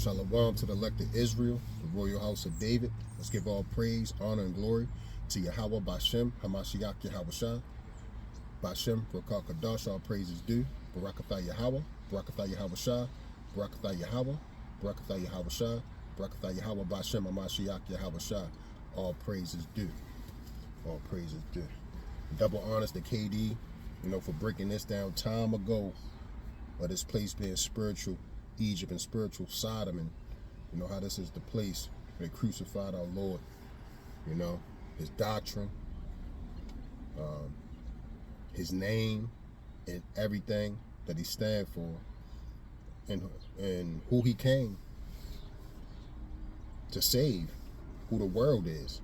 Shalom to the elected Israel, the royal house of David. Let's give all praise, honor, and glory to Yahweh Bashem, Hamashiach Yahweh Bashem, Rakah Kadash, all praises due. Barakatha Yahweh, Barakatha Yahweh Shah, Barakatha Yahweh, Barakatha Yahweh Shah, Barakatha Yahweh Bashem, Hamashiach Yahweh Shah, all praises due. All praises due. Double honors to KD, for breaking this down time ago, of this place being spiritual Egypt and spiritual Sodom, and how this is the place where they crucified our Lord, his doctrine, his name, and everything that he stand for, and who he came to save, who the world is,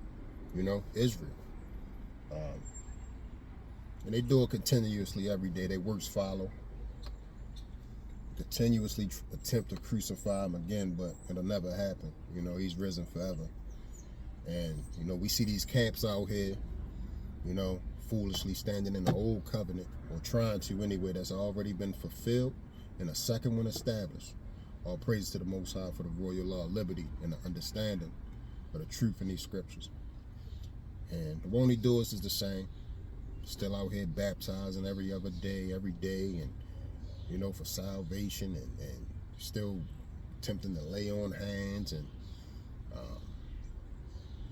Israel. And they do it continuously every day. Their works follow. Continuously attempt to crucify him again, but it'll never happen. He's risen forever. And, we see these camps out here, foolishly standing in the old covenant, or trying to anyway, that's already been fulfilled, and a second one established. All praise to the Most High for the royal law of liberty and the understanding of the truth in these scriptures. And the only doers is the same. Still out here baptizing every day, and for salvation, and still attempting to lay on hands and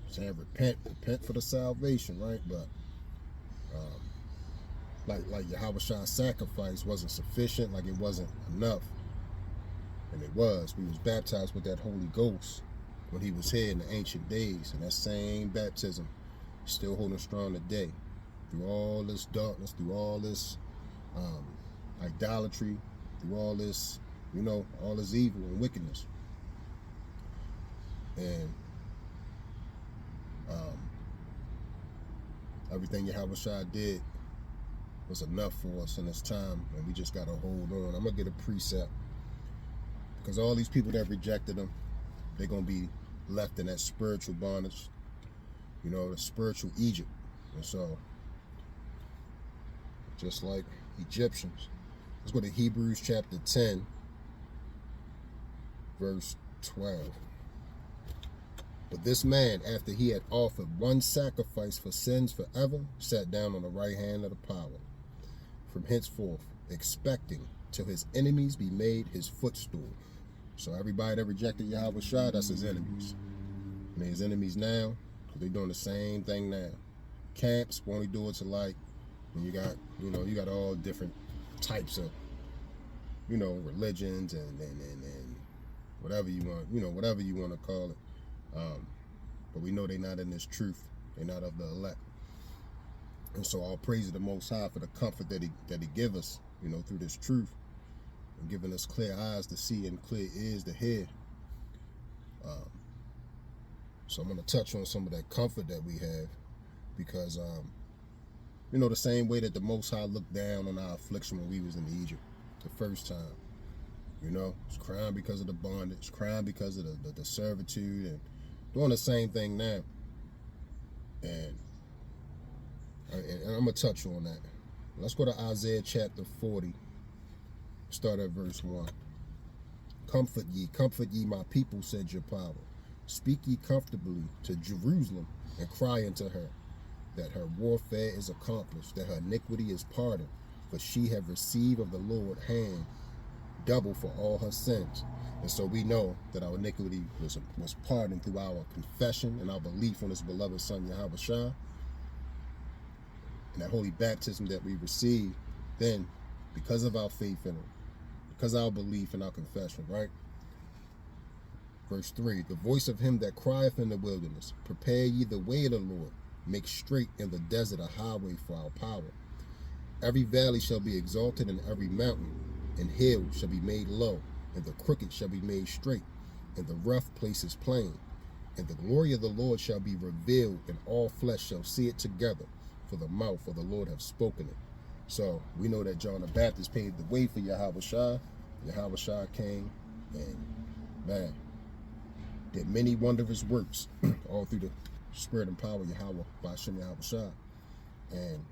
saying repent for the salvation, right? But like Yahweh Shah's sacrifice wasn't sufficient, like it wasn't enough. And it was. We was baptized with that Holy Ghost when he was here in the ancient days, and that same baptism is still holding strong today. Through all this darkness, through all this idolatry, through all this, all this evil and wickedness. And everything Yahweh Shah did was enough for us in this time, and we just got to hold on. I'm going to get a precept, because all these people that rejected him, they're going to be left in that spiritual bondage, the spiritual Egypt. And so, just like Egyptians, let's go to Hebrews chapter 10, verse 12. But this man, after he had offered one sacrifice for sins forever, sat down on the right hand of the power, from henceforth, expecting till his enemies be made his footstool. So everybody that rejected Yahweh Shah, that's his enemies. And his enemies now, because they're doing the same thing now. Camps only do it to and you got, you got all different types of, religions and whatever you want, whatever you want to call it. But we know they're not in this truth. They're not of the elect. And so all praise to the Most High for the comfort that he give us, through this truth, and giving us clear eyes to see and clear ears to hear. So I'm going to touch on some of that comfort that we have, because, the same way that the Most High looked down on our affliction when we was in Egypt the first time, it's crying because of the bondage, crying because of the servitude, and doing the same thing now. And I'm going to touch on that. Let's go to Isaiah chapter 40, start at verse 1. Comfort ye my people, said your power. Speak ye comfortably to Jerusalem, and cry unto her, that her warfare is accomplished, that her iniquity is pardoned, for she have received of the Lord's hand double for all her sins. And so we know that our iniquity was pardoned through our confession and our belief on his beloved Son, Yahweh Shah, and that holy baptism that we received then, because of our faith in him, because of our belief in our confession, right? Verse 3, the voice of him that crieth in the wilderness, prepare ye the way of the Lord, make straight in the desert a highway for our power. Every valley shall be exalted, and every mountain and hill shall be made low, and the crooked shall be made straight, and the rough places plain. And the glory of the Lord shall be revealed, and all flesh shall see it together, for the mouth of the Lord have spoken it. So we know that John the Baptist paved the way for Yahweh Shah. Yahweh Shah came and, did many wondrous works all through the spirit and power of Yahweh by Shem Yahweh Shah. And,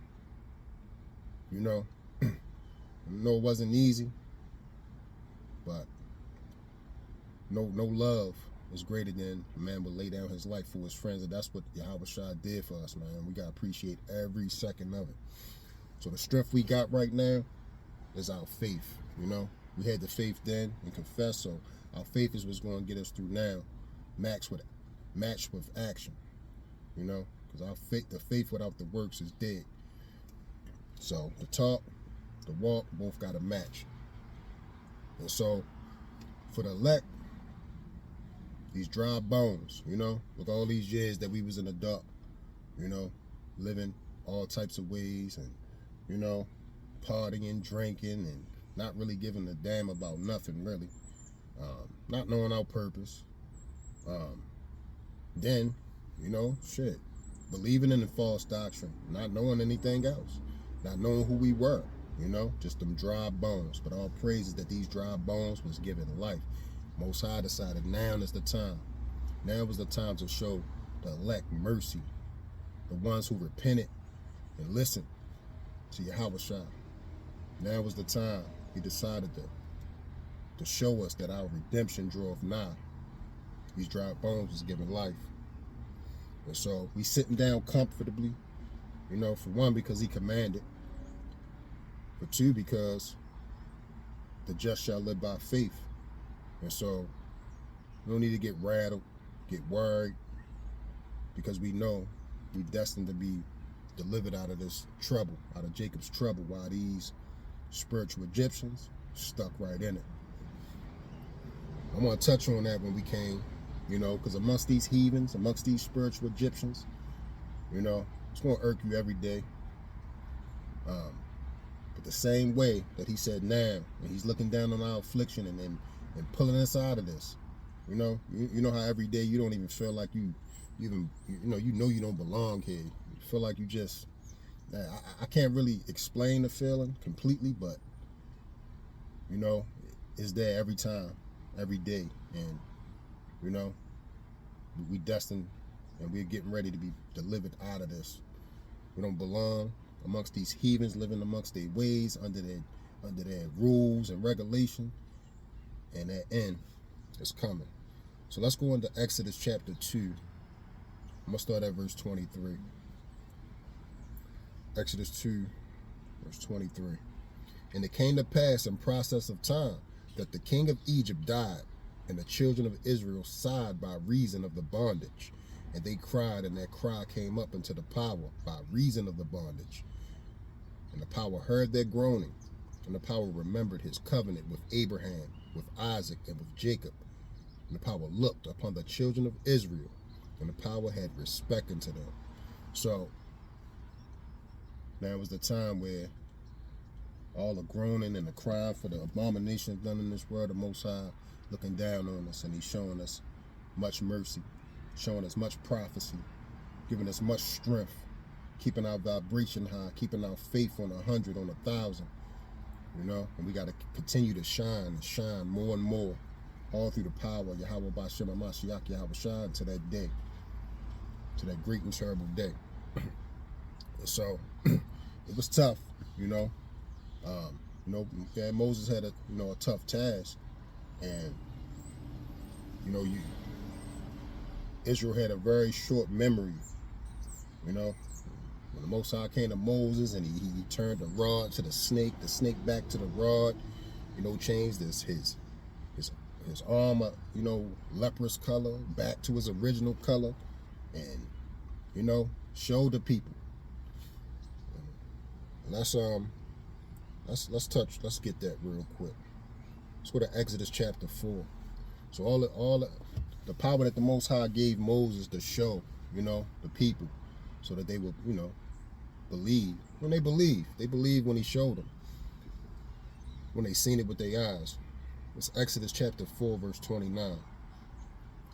it wasn't easy, but, no love is greater than a man would lay down his life for his friends, and that's what Yahweh Shai did for us, man. We gotta appreciate every second of it. So the strength we got right now is our faith. You know, we had the faith then and confessed, so our faith is what's going to get us through now, matched with action. You know, because the faith without the works is dead. So the talk, the walk, both got to match. And so for the elect, these dry bones, you know, with all these years that we was in the dark, you know, living all types of ways and, you know, partying, drinking, and not really giving a damn about nothing, really. Not knowing our purpose. Then, you know, shit, believing in the false doctrine, not knowing anything else, not knowing who we were, you know, just them dry bones. But all praises that these dry bones was given life. Most High decided now is the time. Now was the time to show the elect mercy, the ones who repented and listened to Yahweh Shai. Now was the time he decided to show us that our redemption draweth nigh. These dry bones was given life. And so we sitting down comfortably, you know, for one, because he commanded. For two, because the just shall live by faith. And so we don't need to get rattled, get worried, because we know we're destined to be delivered out of this trouble, out of Jacob's trouble, while these spiritual Egyptians stuck right in it. I want to touch on that when we came, you know, because amongst these heathens, amongst these spiritual Egyptians, you know, it's going to irk you every day. But the same way that he said now, and he's looking down on our affliction and pulling us out of this, you know how every day you don't even feel like you don't belong here. You feel like you just, I can't really explain the feeling completely, but you know, it's there every time, every day. And you know, we destined and we're getting ready to be delivered out of this. We don't belong amongst these heathens, living amongst their ways, under their rules and regulations, and that end is coming. So let's go into Exodus chapter 2. I'm gonna start at verse 23. Exodus 2, verse 23. And it came to pass in process of time that the king of Egypt died, and the children of Israel sighed by reason of the bondage. And they cried, and their cry came up unto the power by reason of the bondage. And the power heard their groaning, and the power remembered his covenant with Abraham, with Isaac, and with Jacob. And the power looked upon the children of Israel, and the power had respect unto them. So now was the time where all the groaning and the crying for the abominations done in this world, the Most High looking down on us, and he's showing us much mercy, showing us much prophecy, giving us much strength, keeping our vibration high, keeping our faith on 100, on 1,000, you know. And we got to continue to shine and shine more and more, all through the power of Yahweh B'Shem HaMashiach Yahweh Shai, to that day, to that great and terrible day. And so it was tough, you know. Moses had a tough task, and Israel had a very short memory, you know. When the Most High came to Moses and he turned the rod to the snake back to the rod, changed his armor, leprous color back to his original color, and showed the people. And let's get that real quick. Let's go to Exodus chapter 4. So all the power that the Most High gave Moses to show, the people, so that they would, believe. When they believed when he showed them, when they seen it with their eyes. It's Exodus chapter 4, verse 29.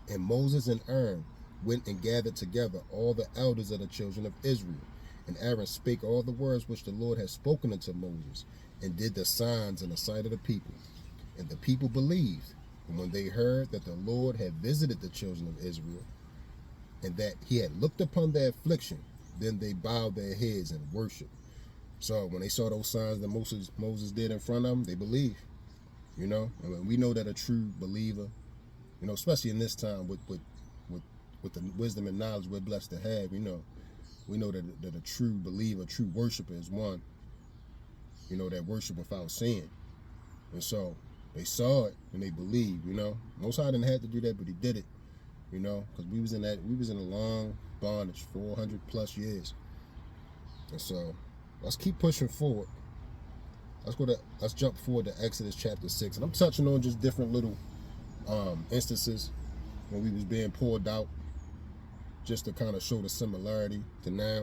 And Moses and Aaron went and gathered together all the elders of the children of Israel. And Aaron spake all the words which the Lord had spoken unto Moses, and did the signs in the sight of the people. And the people believed. And when they heard that the Lord had visited the children of Israel, and that he had looked upon their affliction, then they bowed their heads and worshiped. So when they saw those signs that Moses did in front of them, they believed. And we know that a true believer You know, especially in this time with the wisdom and knowledge we're blessed to have. You know, we know that a true believer, a true worshiper is one, you know, that worship without seeing. And so they saw it and they believed, you know. Most High didn't have to do that, but he did it, you know, because we was in a long bondage, 400 plus years. And so let's keep pushing forward. Let's jump forward to Exodus chapter 6. And I'm touching on just different little instances when we was being poured out, just to kind of show the similarity to now.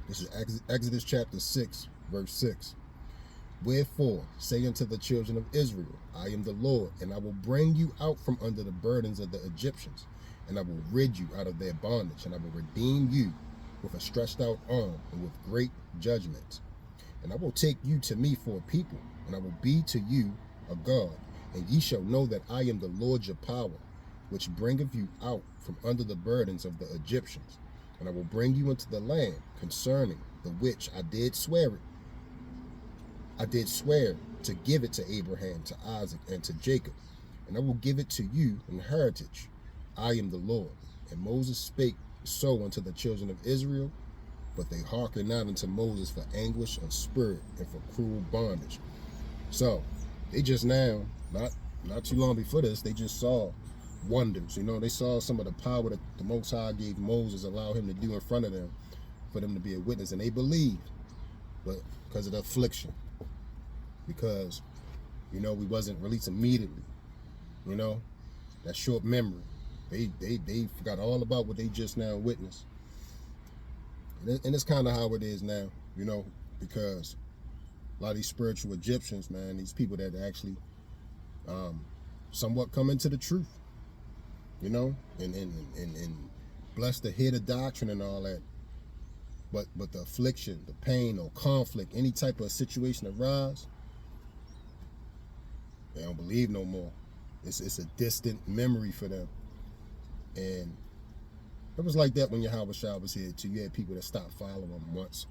This is Exodus chapter 6, verse 6. Wherefore, say unto the children of Israel, I am the Lord, and I will bring you out from under the burdens of the Egyptians, and I will rid you out of their bondage, and I will redeem you with a stretched out arm and with great judgments. And I will take you to me for a people, and I will be to you a God, and ye shall know that I am the Lord your power, which bringeth you out from under the burdens of the Egyptians. And I will bring you into the land concerning the which I did swear to give it to Abraham, to Isaac, and to Jacob. And I will give it to you in heritage. I am the Lord. And Moses spake so unto the children of Israel, but they hearkened not unto Moses for anguish of spirit and for cruel bondage. So they just now, not too long before this, they just saw wonders. You know, they saw some of the power that the Most High gave Moses, allow him to do in front of them, for them to be a witness, and they believed. But because of the affliction, because, you know, we wasn't released immediately, you know, that short memory, they forgot all about what they just now witnessed. And it's kind of how it is now, you know, because a lot of these spiritual Egyptians, man, these people that actually somewhat come into the truth, you know, and blessed to hear the doctrine and all that. But the affliction, the pain or conflict, any type of situation arise, they don't believe no more. It's a distant memory for them. And it was like that when Yahweh Shah was here too. You had people that stopped following him once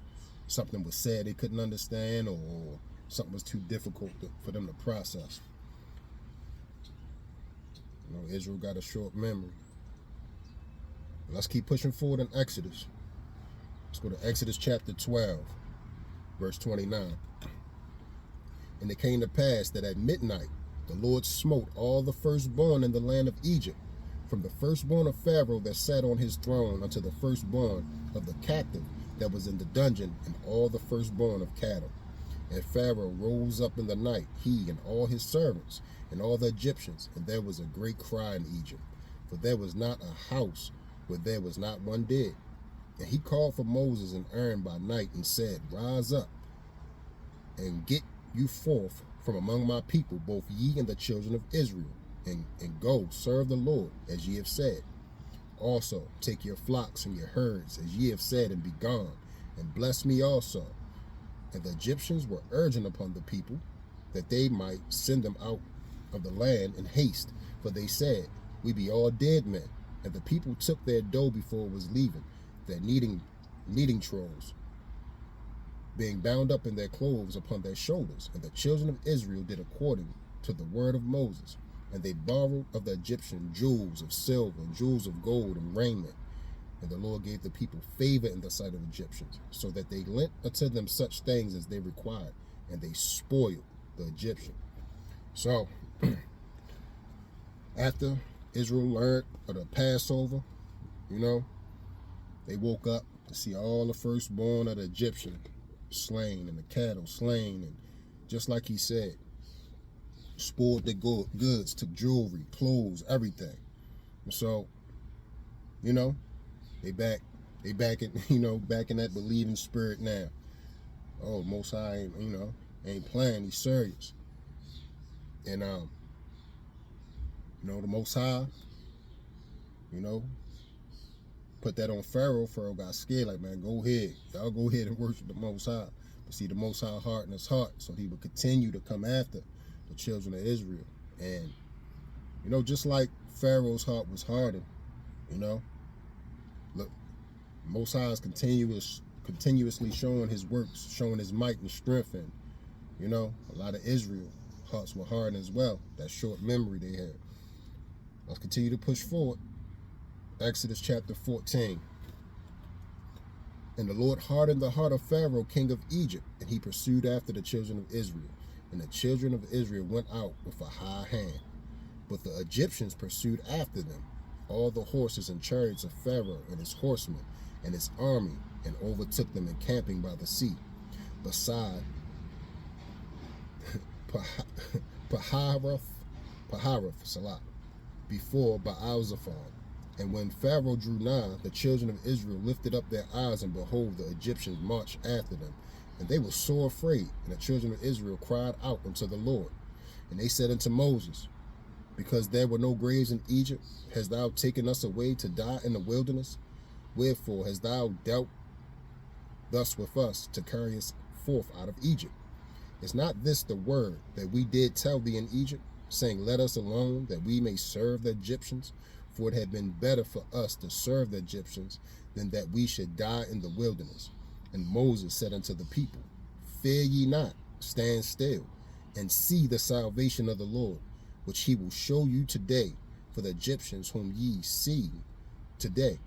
something was said they couldn't understand, or something was too difficult for them to process. You know, Israel got a short memory. But let's keep pushing forward in Exodus. Let's go to Exodus chapter 12, verse 29. And it came to pass that at midnight the Lord smote all the firstborn in the land of Egypt, from the firstborn of Pharaoh that sat on his throne unto the firstborn of the captive that was in the dungeon, and all the firstborn of cattle. And Pharaoh rose up in the night, he and all his servants, and all the Egyptians, and there was a great cry in Egypt, for there was not a house where there was not one dead. And he called for Moses and Aaron by night, and said, Rise up, and get you forth from among my people, both ye and the children of Israel, and go serve the Lord, as ye have said. Also take your flocks and your herds, as ye have said, and be gone, and bless me also. And the Egyptians were urgent upon the people, that they might send them out of the land in haste, for they said, We be all dead men. And the people took their dough before it was leaving, their kneading troughs, being bound up in their clothes upon their shoulders. And the children of Israel did according to the word of Moses. And they borrowed of the Egyptian jewels of silver, and jewels of gold, and raiment. And the Lord gave the people favor in the sight of Egyptians, so that they lent unto them such things as they required, and they spoiled the Egyptian. So, after Israel learned of the Passover, you know, they woke up to see all the firstborn of the Egyptian slain, and the cattle slain, and just like he said, spoiled their goods, took jewelry, clothes, everything. And so, you know, they back in, you know, back in that believing spirit now. Oh, Most High, you know, ain't playing, he's serious. And you know, the Most High, you know, put that on Pharaoh. Pharaoh got scared, like, man, go ahead. Y'all go ahead and worship the Most High. But see, the Most High hardened his heart, so he would continue to come after the children of Israel. And, you know, just like Pharaoh's heart was hardened, you know, look, Most High is continuously showing his works, showing his might and strength. And, you know, a lot of Israel hearts were hardened as well. That short memory they had. Let's continue to push forward. Exodus chapter 14. And the Lord hardened the heart of Pharaoh, king of Egypt, and he pursued after the children of Israel. And the children of Israel went out with a high hand. But the Egyptians pursued after them, all the horses and chariots of Pharaoh and his horsemen and his army, and overtook them encamping by the sea, beside Paharath, Salah, before Baal-Zephon. And when Pharaoh drew nigh, the children of Israel lifted up their eyes, and behold, the Egyptians marched after them. And they were sore afraid, and the children of Israel cried out unto the Lord. And they said unto Moses, because there were no graves in Egypt, hast thou taken us away to die in the wilderness? Wherefore hast thou dealt thus with us to carry us forth out of Egypt? Is not this the word that we did tell thee in Egypt, saying, let us alone, that we may serve the Egyptians? For it had been better for us to serve the Egyptians than that we should die in the wilderness. And Moses said unto the people, fear ye not, stand still, and see the salvation of the Lord, which he will show you today. For the Egyptians whom ye seen today,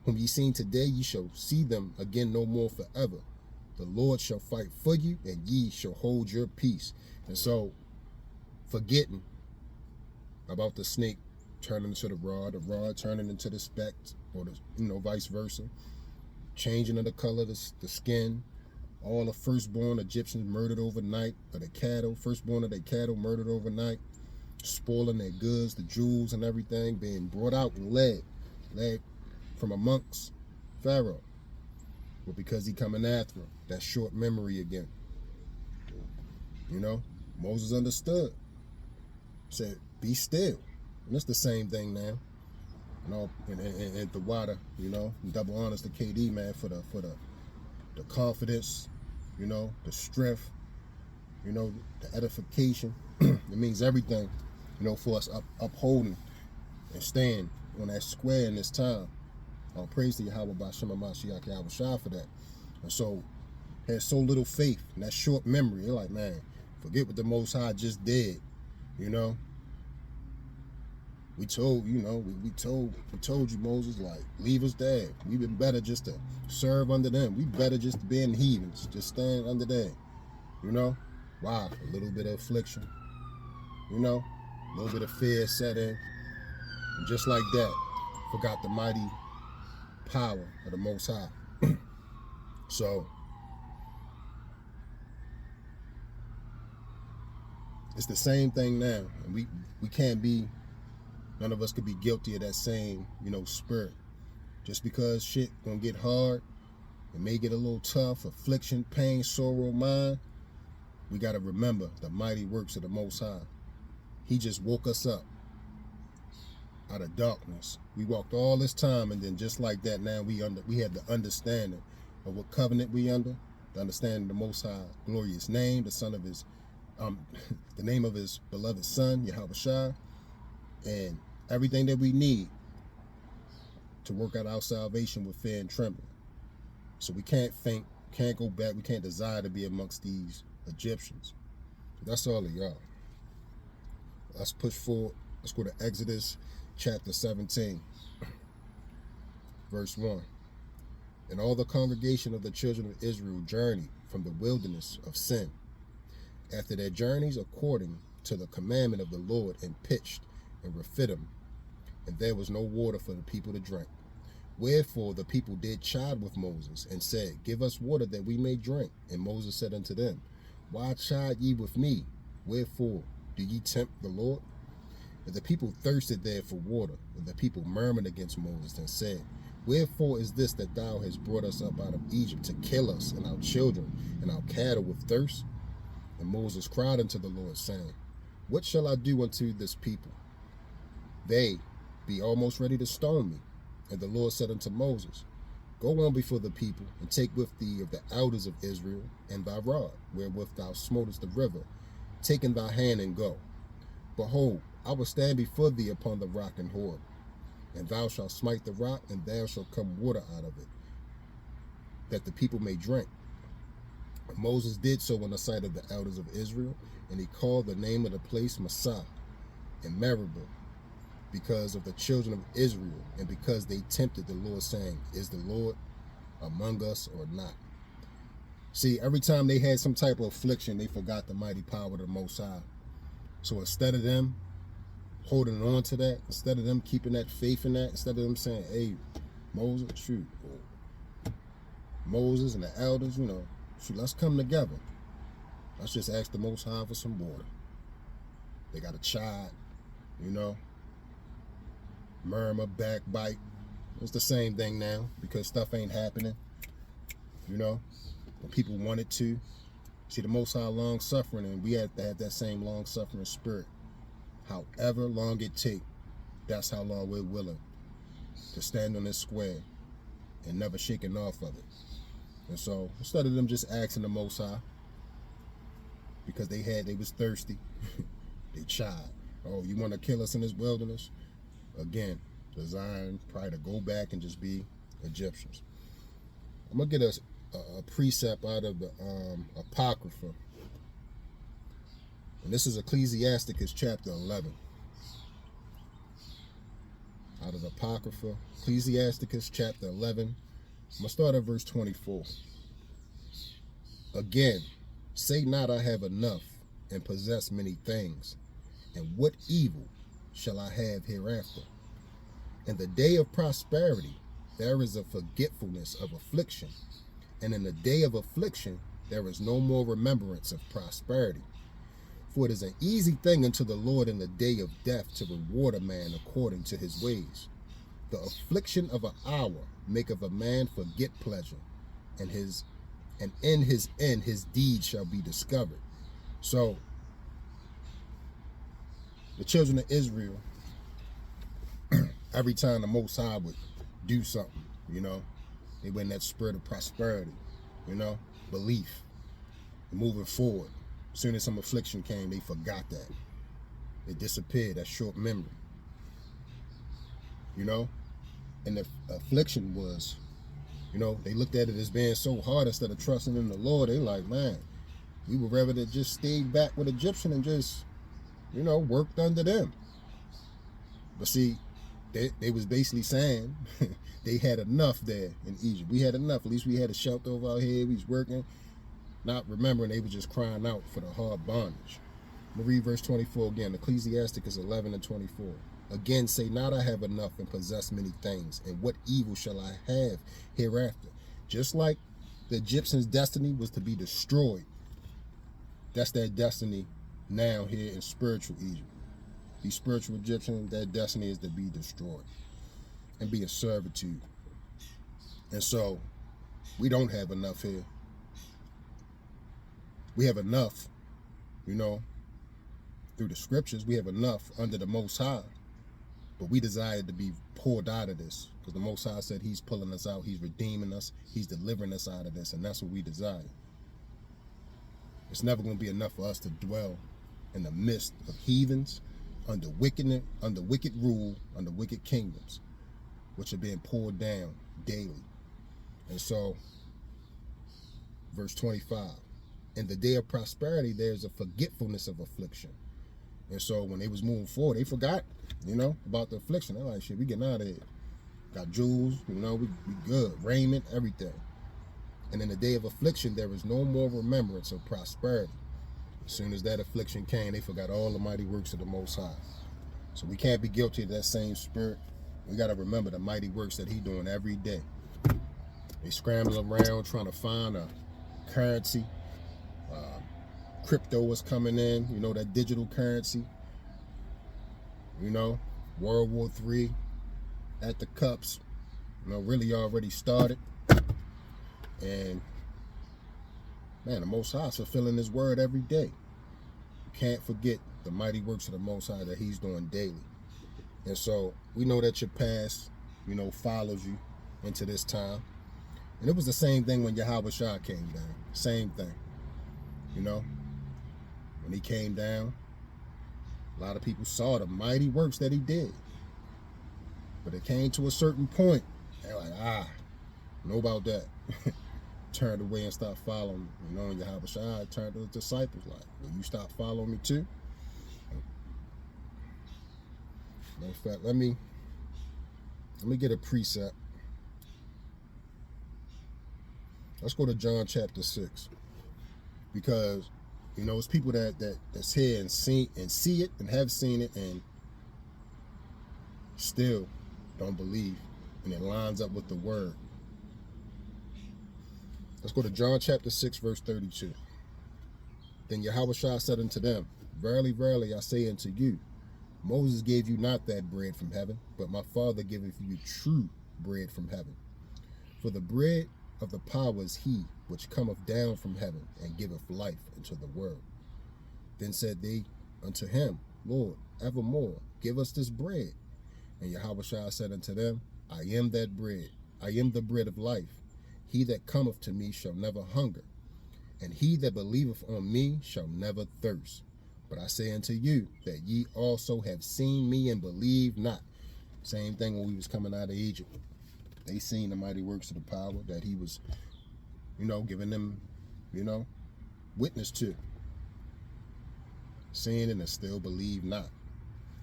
ye shall see them again no more forever. The Lord shall fight for you, and ye shall hold your peace. And so, forgetting about the snake turning into the rod turning into the speck, or the vice versa, changing of the color of the skin, all the firstborn Egyptians murdered overnight, or the cattle, firstborn of their cattle murdered overnight, spoiling their goods, the jewels and everything, being brought out and led from amongst Pharaoh. But because he coming after him, that short memory again. Moses understood. Said, be still. And it's the same thing now. And the water, double honors to KD, man, for the confidence, the strength, the edification. It means everything, for us upholding and staying on that square in this time. All praise to Yahweh B'Shem HaMashiach Yahweh Shah for that. And so, had so little faith and that short memory. You're like, man, forget what the Most High just did, We told you, Moses, like, leave us there. We've been better just to serve under them. We better just to be in heathens, just stand under them. Wow, a little bit of affliction, a little bit of fear set in. And just like that, forgot the mighty power of the Most High. So, it's the same thing now. And we can't be, none of us could be guilty of that same, spirit. Just because shit gonna get hard, it may get a little tough, affliction, pain, sorrow, mind, we gotta remember the mighty works of the Most High. He just woke us up out of darkness. We walked all this time, and then just like that, now we had the understanding of what covenant we under, the understanding of the Most High glorious name, the son of his, the name of his beloved son, Yahweh Shah, and everything that we need to work out our salvation with fear and trembling. So we can't faint, can't go back, we can't desire to be amongst these Egyptians. That's all of y'all. Let's push forward. Let's go to Exodus chapter 17, verse 1. And all the congregation of the children of Israel journeyed from the wilderness of Sin, after their journeys according to the commandment of the Lord, and pitched in Rephidim, and there was no water for the people to drink. Wherefore the people did chide with Moses, and said, give us water that we may drink. And Moses said unto them, why chide ye with me? Wherefore do ye tempt the Lord? And the people thirsted there for water, and the people murmured against Moses, and said, wherefore is this that thou hast brought us up out of Egypt to kill us and our children and our cattle with thirst? And Moses cried unto the Lord, saying, what shall I do unto this people? They be almost ready to stone me. And the Lord said unto Moses, go on before the people, and take with thee of the elders of Israel, and thy rod, wherewith thou smotest the river, take in thy hand, and go. Behold, I will stand before thee upon the rock in Horeb, and thou shalt smite the rock, and there shall come water out of it, that the people may drink. And Moses did so in the sight of the elders of Israel, and he called the name of the place Massah, and Meribah. because of the children of Israel, and because they tempted the Lord, saying, is the Lord among us or not? See, every time they had some type of affliction, they forgot the mighty power of the Most High. So instead of them holding on to that, instead of them keeping that faith in that, instead of them saying, hey, Moses, shoot, Moses and the elders, shoot, let's come together. Let's just ask the Most High for some water. They got a chide, murmur, backbite. It's the same thing now because stuff ain't happening, when people want it to. See, the Most High long suffering, and we have to have that same long suffering spirit. However long it take, that's how long we're willing to stand on this square and never shaking off of it. And so instead of them just asking the Most High, because they was thirsty, they chide. Oh, you want to kill us in this wilderness? Again, designed probably to go back and just be Egyptians. I'm gonna get a precept out of the Apocrypha, and this is Ecclesiasticus chapter 11. Out of the Apocrypha, Ecclesiasticus chapter 11. I'm gonna start at verse 24. Again, say not I have enough and possess many things, and what evil shall I have hereafter? In the day of prosperity there is a forgetfulness of affliction, and in the day of affliction there is no more remembrance of prosperity. For it is an easy thing unto the Lord in the day of death to reward a man according to his ways. The affliction of an hour maketh a man forget pleasure, and in his end his deed shall be discovered. So the children of Israel, every time the Most High would do something, they went in that spirit of prosperity, belief, moving forward. As soon as some affliction came, they forgot that. It disappeared, that short memory. And the affliction was, they looked at it as being so hard. Instead of trusting in the Lord, they like, man, we would rather to just stay back with Egyptian and just, worked under them. But see, they was basically saying they had enough there in Egypt. We had enough. At least we had a shelter over our head. We was working. Not remembering they were just crying out for the hard bondage. I'm going to read verse 24 again. Ecclesiasticus 11 and 24. Again, say not I have enough and possess many things, and what evil shall I have hereafter? Just like the Egyptians' destiny was to be destroyed, that's their destiny now here in spiritual Egypt. These spiritual Egyptians, their destiny is to be destroyed and be in servitude. And so we don't have enough here. We have enough, through the scriptures, we have enough under the Most High. But we desire to be pulled out of this, because the Most High said he's pulling us out, he's redeeming us, he's delivering us out of this, and that's what we desire. It's never going to be enough for us to dwell in the midst of heathens, under wicked rule, under wicked kingdoms, which are being pulled down daily. And so, verse 25, in the day of prosperity, there's a forgetfulness of affliction. And so when they was moving forward, they forgot, about the affliction. They're like, shit, we getting out of here. Got jewels, we good, raiment, everything. And in the day of affliction, there is no more remembrance of prosperity. As soon as that affliction came, they forgot all the mighty works of the Most High. So we can't be guilty of that same spirit. We got to remember the mighty works that he's doing every day. They scrambling around trying to find a currency. Crypto is coming in, that digital currency. World War III at the cups, really already started. And man, the Most High is fulfilling his word every day. You can't forget the mighty works of the Most High that he's doing daily. And so we know that your past, follows you into this time. And it was the same thing when Yahweh Shah came down. Same thing. When he came down, a lot of people saw the mighty works that he did. But it came to a certain point. They're like, know about that. Turned away and stopped following. And Yahweh Shah turned to the disciples like, will you stop following me too? In fact, let me get a precept. Let's go to John chapter 6. Because, you know, it's people that's here and see it and have seen it and still don't believe. And it lines up with the word. Let's go to John chapter 6, verse 32. Then Yahushua said unto them, Verily, verily, I say unto you, Moses gave you not that bread from heaven, but my Father giveth you true bread from heaven. For the bread of the power is he which cometh down from heaven, and giveth life into the world. Then said they unto him, Lord, evermore give us this bread. And Yahushua said unto them, I am that bread. I am the bread of life. He that cometh to me shall never hunger, and he that believeth on me shall never thirst. But I say unto you that ye also have seen me and believe not. Same thing when we was coming out of Egypt. They seen the mighty works of the power that he was, you know, giving them, you know, witness to. Seeing it and still believe not.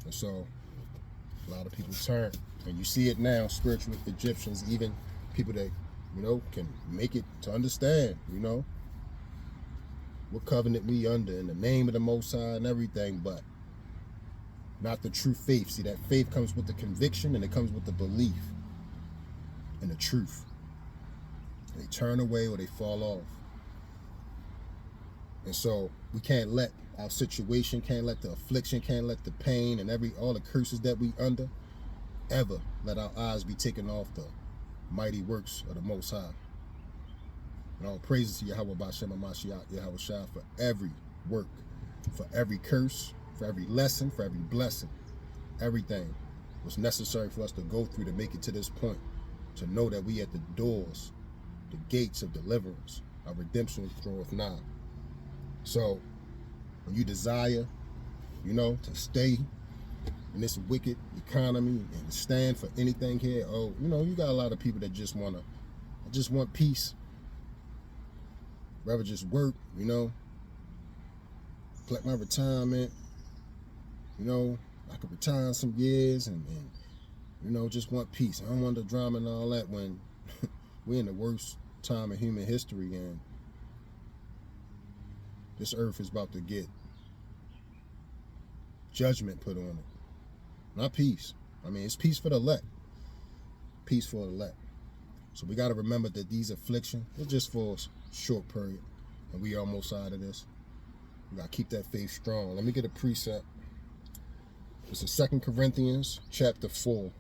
And so a lot of people turn. And you see it now, spiritual Egyptians, even people that, you know, can make it to understand, you know, what covenant we under in the name of the Most High and everything, but not the true faith. See, that faith comes with the conviction and it comes with the belief in the truth. They turn away or they fall off. And so we can't let our situation, can't let the affliction, can't let the pain and all the curses that we under ever let our eyes be taken off the mighty works of the Most High. And all praises to Yahweh B'Shem HaMashiach, Yahushua, for every work, for every curse, for every lesson, for every blessing. Everything was necessary for us to go through to make it to this point, to know that we at the doors, the gates of deliverance. Our redemption draweth nigh. So when you desire, you know, to stay in this wicked economy and stand for anything here, oh, you know, you got a lot of people that just want peace. Rather just work, you know, collect my retirement, you know, I could retire in some years and you know, just want peace. I don't want the drama and all that when we're in the worst time in human history and this earth is about to get judgment put on it. Not peace. I mean, it's peace for the elect. Peace for the elect. So we got to remember that these afflictions are just for a short period. And we almost out of this. We got to keep that faith strong. Let me get a precept. This is 2 Corinthians chapter 4.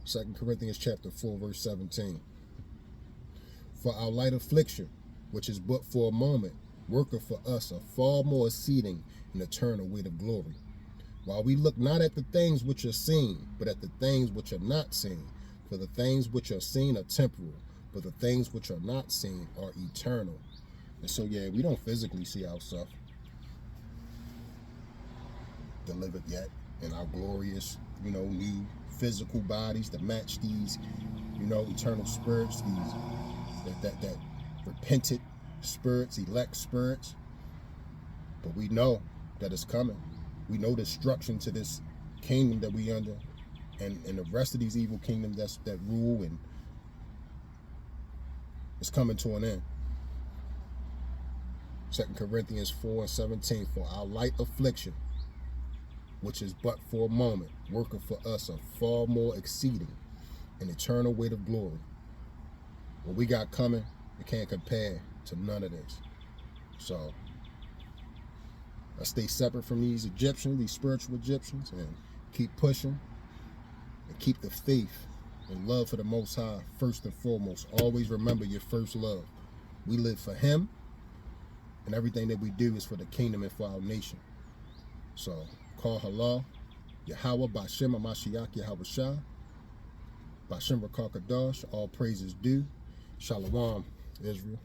2 Corinthians chapter 4, verse 17. For our light affliction, which is but for a moment, worketh for us a far more exceeding and eternal weight of glory. While we look not at the things which are seen, but at the things which are not seen. For the things which are seen are temporal, but the things which are not seen are eternal. And so, yeah, we don't physically see ourselves delivered yet in our glorious, you know, new physical bodies that match these, you know, eternal spirits, these that repented spirits, elect spirits. But we know that it's coming. We know destruction to this kingdom that we under, and the rest of these evil kingdoms that rule, and it's coming to an end. 2 Corinthians 4:17, for our light affliction, which is but for a moment, worketh for us a far more exceeding and eternal weight of glory. What we got coming, it can't compare to none of this. So let's stay separate from these Egyptians, these spiritual Egyptians, and keep pushing and keep the faith and love for the Most High first and foremost. Always remember your first love. We live for Him, and everything that we do is for the kingdom and for our nation. So call halal, Yahweh B'Shem HaMashiach Yahushua, B'Shem Rakar Kadash, all praises due. Shalom, Israel.